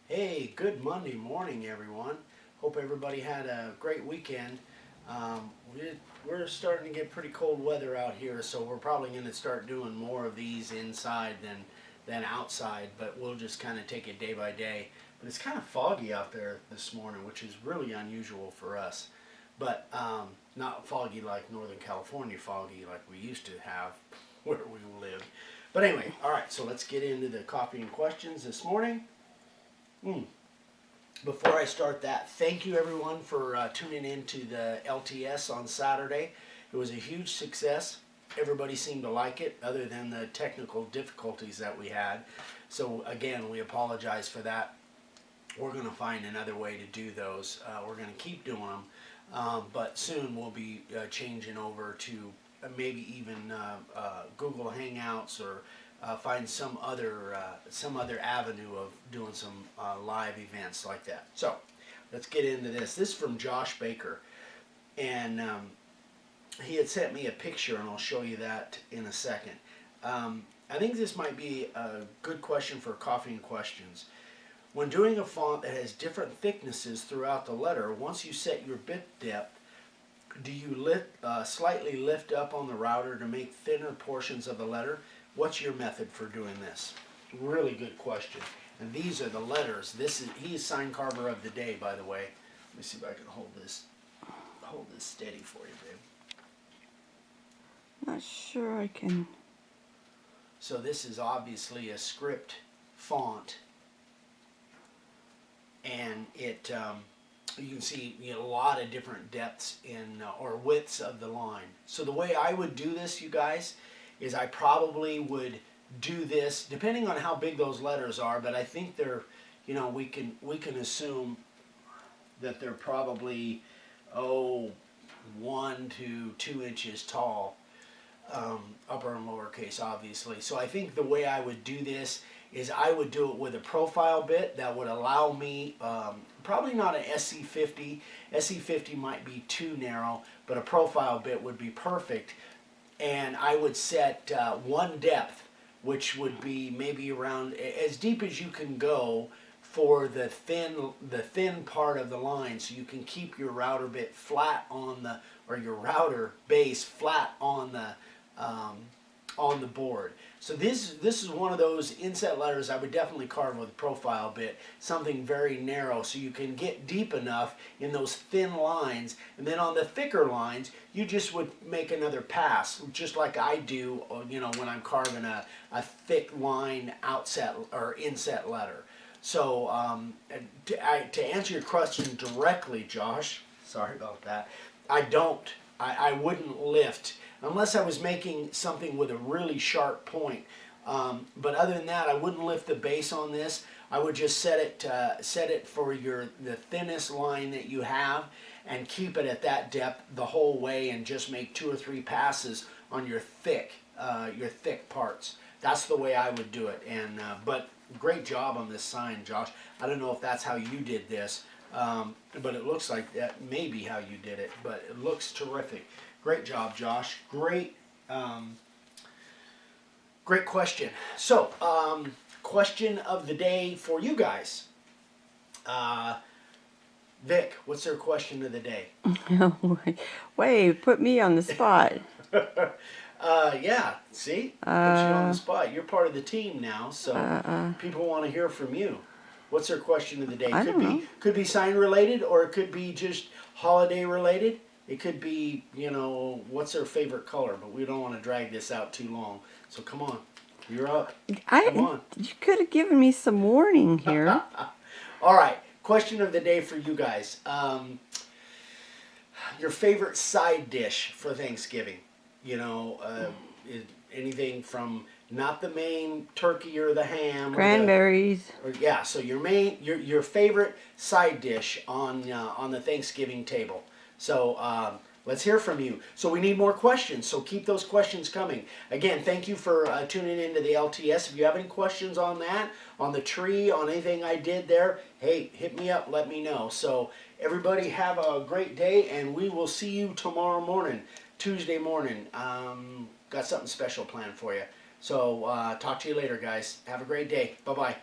Hey, good Monday morning, everyone. Hope everybody had a great weekend. Um, we're starting to get pretty cold weather out here, so we're probably going to start doing more of these inside than outside. But we'll just kind of take it day by day. But it's kind of foggy out there this morning, which is really unusual for us. But not foggy like Northern California foggy like we used to have where we live. But anyway, all right. So let's get into the coffee and questions this morning. Mm. Before I start that, thank you everyone for tuning in to the LTS on Saturday. It was a huge success. Everybody seemed to like it, other than the technical difficulties that we had. So again, we apologize for that. We're going to find another way to do those. We're going to keep doing them, but soon we'll be changing over to maybe even Google Hangouts or find some other avenue of doing some live events like that. So let's get into this. This is from Josh Baker, and he had sent me a picture, and I'll show you that in a second. I think this might be a good question for Coffee and Questions. When doing a font that has different thicknesses throughout the letter, once you set your bit depth, do you slightly lift up on the router to make thinner portions of the letter? What's your method for doing this? Really good question. And these are the letters. He is sign carver of the day, by the way. Let me see if I can hold this steady for you, babe. Not sure I can. So this is obviously a script font, and it you can see a lot of different depths in or widths of the line. So the way I would do this, you guys, is I probably would do this depending on how big those letters are, but I think they're, we can assume that they're probably 1 to 2 inches tall, upper and lowercase obviously. So I think the way I would do this is I would do it with a profile bit that would allow me, probably not an SC50. SC50 might be too narrow, but a profile bit would be perfect. And I would set one depth, which would be maybe around as deep as you can go for the thin part of the line, so you can keep your router bit flat or your router base flat on the board. So this is one of those inset letters I would definitely carve with a profile bit, something very narrow, so you can get deep enough in those thin lines, and then on the thicker lines you just would make another pass, just like I do, when I'm carving a thick line outset or inset letter. So to answer your question directly, Josh, sorry about that, I wouldn't lift unless I was making something with a really sharp point. But other than that, I wouldn't lift the base on this. I would just set it for the thinnest line that you have, and keep it at that depth the whole way, and just make 2 or 3 passes on your thick parts. That's the way I would do it. And but great job on this sign, Josh. I don't know if that's how you did this, but it looks like that may be how you did it. But it looks terrific. Great job, Josh. Great question. So, question of the day for you guys. Vic, what's their question of the day? Wait, put me on the spot. Yeah, see? Put you on the spot. You're part of the team now, so people want to hear from you. What's their question of the day? I don't know. Could be sign related, or it could be just holiday related. It could be, what's their favorite color, but we don't want to drag this out too long. So come on, you're up. Come on. You could have given me some warning here. All right, question of the day for you guys. Your favorite side dish for Thanksgiving? Anything from not the main turkey or the ham. Cranberries. Yeah, so your favorite side dish on the Thanksgiving table. So let's hear from you. So we need more questions, so keep those questions coming. Again, thank you for tuning into the LTS. If you have any questions on that, on the tree, on anything I did there, hey, hit me up, let me know. So everybody have a great day, and we will see you tomorrow morning, Tuesday morning. Got something special planned for you. So talk to you later, guys. Have a great day. Bye-bye.